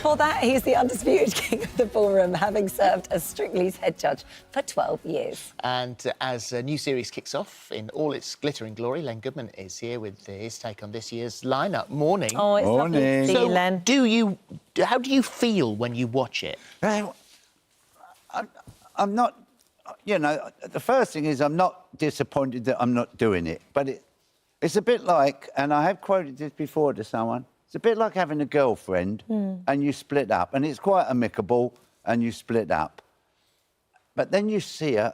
For that, he's the undisputed king of the ballroom, having served as Strictly's head judge for 12 years. And as a new series kicks off in all its glittering glory, Len Goodman is here with his take on this year's lineup. Morning. Oh, it's lovely to see you, Len. How do you feel when you watch it? I'm not, you know, the first thing is I'm not disappointed that I'm not doing it, but it's a bit like, and I have quoted this before to someone, it's a bit like having a girlfriend and you split up, and it's quite amicable and you split up. But then you see her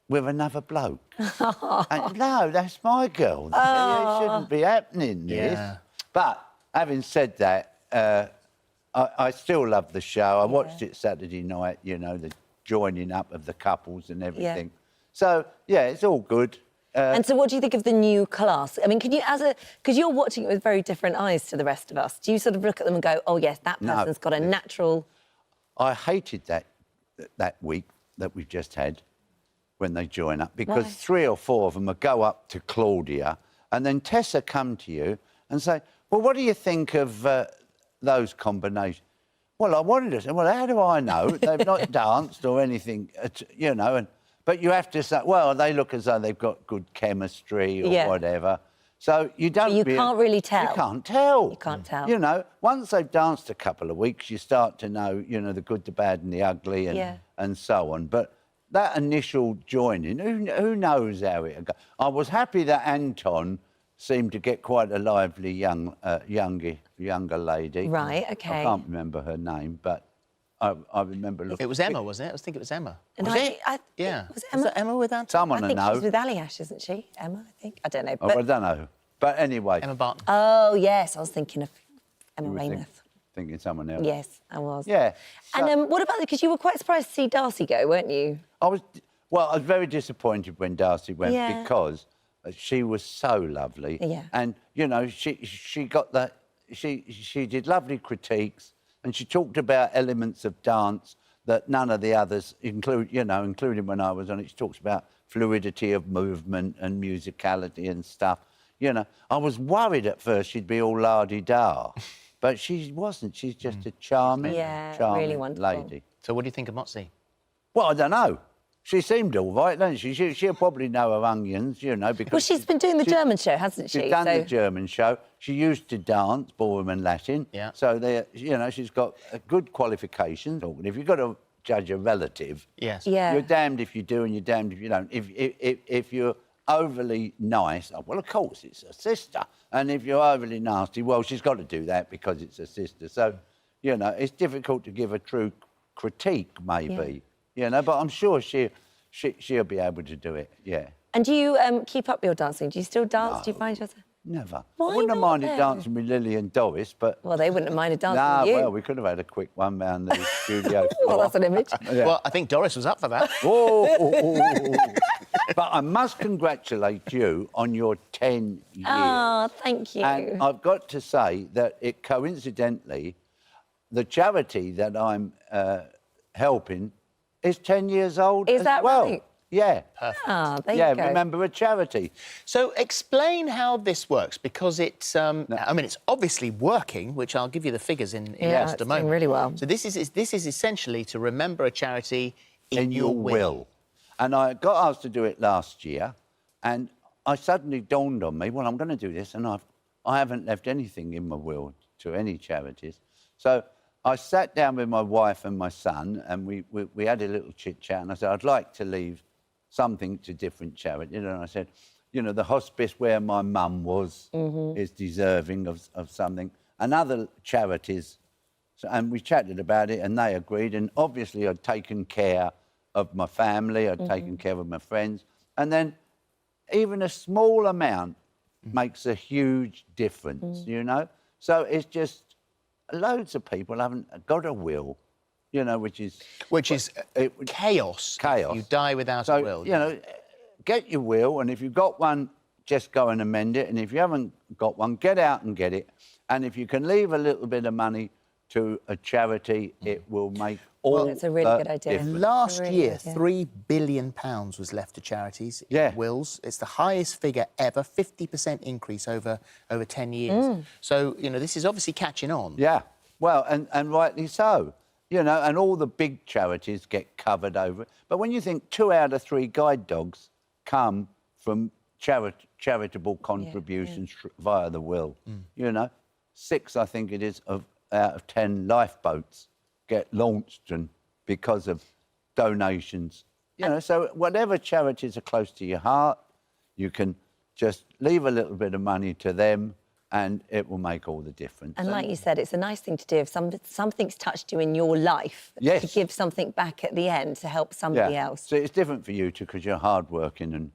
with another bloke. And, no, that's my girl. It shouldn't be happening, this. Yeah. But having said that, I still love the show. I watched it Saturday night, you know, the joining up of the couples and everything. Yeah. So, yeah, it's all good. And so what do you think of the new cast? I mean, can you, because you're watching it with very different eyes to the rest of us, do you sort of look at them and go, oh, yes, that person's got a natural... I hated that week that we've just had when they join up, because 3 or 4 of them would go up to Claudia and then Tessa come to you and say, well, what do you think of those combinations? Well, I wanted to say, well, how do I know? They've not danced or anything, you know, but you have to say, well, they look as though they've got good chemistry or whatever. So you don't... You can't really tell. You can't tell. You can't tell. You know, once they've danced a couple of weeks, you start to know, you know, the good, the bad and the ugly and so on. But that initial joining, who knows how it goes? I was happy that Anton seemed to get quite a lively younger lady. Right, OK. I can't remember her name, but I remember looking... It was Emma, wasn't it? I think it was Emma. And Was it? Yeah. Was it Emma with Anton? Someone I think know. she's with Aliash, isn't she? Emma, I think. I don't know. I don't know. But anyway... Emma Barton. Oh, yes, I was thinking of Emma Weymouth. Thinking someone else. Yes, I was. Yeah. So, and what about... Because you were quite surprised to see Darcy go, weren't you? I was very disappointed when Darcy went because she was so lovely. Yeah. And, you know, she got that... She did lovely critiques and she talked about elements of dance that none of the others, including when I was on it, she talks about fluidity of movement and musicality and stuff. You know, I was worried at first she'd be all la-di-da, but she wasn't. She's just a charming, really wonderful lady. So what do you think of Motsi? Well, I don't know. She seemed all right, doesn't she? She'll probably know her onions, you know, because... Well, she's been doing the German show, hasn't she? She's done the German show. She used to dance, ballroom and Latin. Yeah. So, you know, she's got a good qualifications. If you've got to judge a relative... Yes. Yeah. You're damned if you do and you're damned if you don't. If you're overly nice, well, of course, it's a sister. And if you're overly nasty, well, she's got to do that because it's a sister. So, you know, it's difficult to give a true critique, maybe. You know, but I'm sure she'll be able to do it, yeah. And do you keep up your dancing? Do you still dance? No, do you find yourself... Never. Why I wouldn't have not, minded then? dancing with Lily and Doris, but... Well, they wouldn't have minded dancing with you. Well, we could have had a quick one round the studio. Well, that's an image. Yeah. Well, I think Doris was up for that. But I must congratulate you on your 10 years. Oh, thank you. And I've got to say that it coincidentally, the charity that I'm helping is 10 years old Is as that well. right? Yeah. Perfect. Ah, there you go. Remember a charity. So explain how this works, because it's... I mean, it's obviously working, which I'll give you the figures in just a moment. Doing really well. So this is essentially to remember a charity in your will. And I got asked to do it last year, and I suddenly dawned on me, well, I'm going to do this, and I haven't left anything in my will to any charities. So I sat down with my wife and my son, and we had a little chit-chat, and I said, I'd like to leave something to different charities. And I said, you know, the hospice where my mum was is deserving of something. And other charities, and we chatted about it, and they agreed. And obviously I'd taken care of my family, I'd taken care of my friends. And then even a small amount makes a huge difference, you know? So it's just loads of people haven't got a will. You know, which is chaos. Chaos. You die without a will. You know, get your will, and if you've got one, just go and amend it. And if you haven't got one, get out and get it. And if you can leave a little bit of money to a charity, it will make all It's a really good idea. difference. Last year, £3 billion was left to charities in wills. It's the highest figure ever, 50% increase over 10 years. So, you know, this is obviously catching on. Yeah. Well, and rightly so. You know, and all the big charities get covered over it. But when you think 2 out of 3 guide dogs come from charitable contributions via the will, you know, 6, I think it is, out of 10 lifeboats get launched and because of donations. You know, so whatever charities are close to your heart, you can just leave a little bit of money to them and it will make all the difference. And like you said, it's a nice thing to do if something's touched you in your life, yes, to give something back at the end to help somebody else. So it's different for you two because you're hardworking and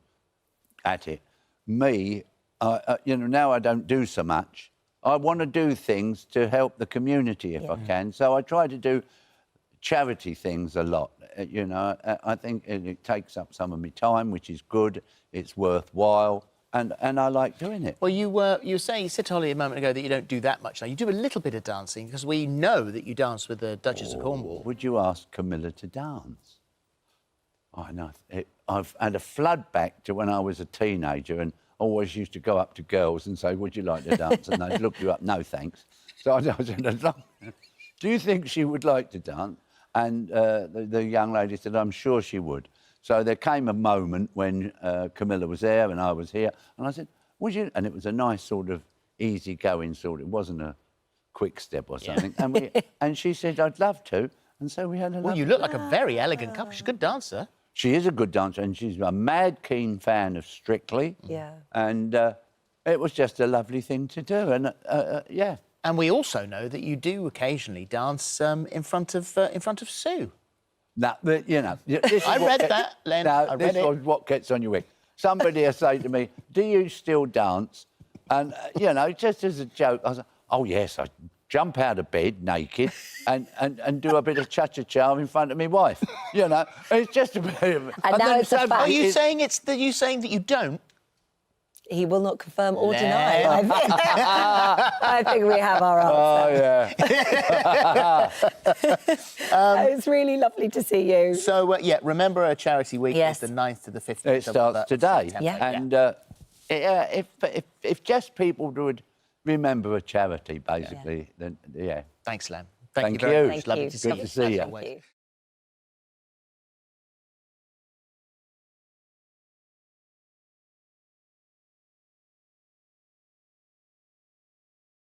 at it. Me, you know, now I don't do so much. I want to do things to help the community if I can. So I try to do charity things a lot. You know, I think it takes up some of my time, which is good. It's worthwhile. And I like doing it. Well, you were saying, you said to Holly a moment ago that you don't do that much now. You do a little bit of dancing because we know that you dance with the Duchess of Cornwall. Would you ask Camilla to dance? I know. I've had a flood back to when I was a teenager and always used to go up to girls and say, would you like to dance? And they'd look you up, no thanks. So I said, do you think she would like to dance? And the young lady said, I'm sure she would. So there came a moment when Camilla was there and I was here, and I said, would you? And it was a nice sort of easy-going sort. It wasn't a quick step or something. And she said, I'd love to. And so we had a Well, you look like a very elegant couple. She's a good dancer. She is a good dancer, and she's a mad keen fan of Strictly. Yeah. And it was just a lovely thing to do, and yeah. And we also know that you do occasionally dance in front of Sue. No, but, you know... This I read that, Len. No, this was what gets on your wick. Somebody will say to me, do you still dance? And, you know, just as a joke, I said, oh, yes, I jump out of bed naked and do a bit of cha-cha-cha in front of my wife. You know, it's just a bit of... And now it's a fact. Are you saying that you don't? He will not confirm or deny. I think we have our answer. Oh, yeah. It's really lovely to see you. So, yeah, remember our charity week is the 9th to the 15th. It starts today. September. And if just people would remember a charity, basically, then, yeah. Thanks, Len. Thank you very you. much. Lovely to see you. Good to see you. Thank you.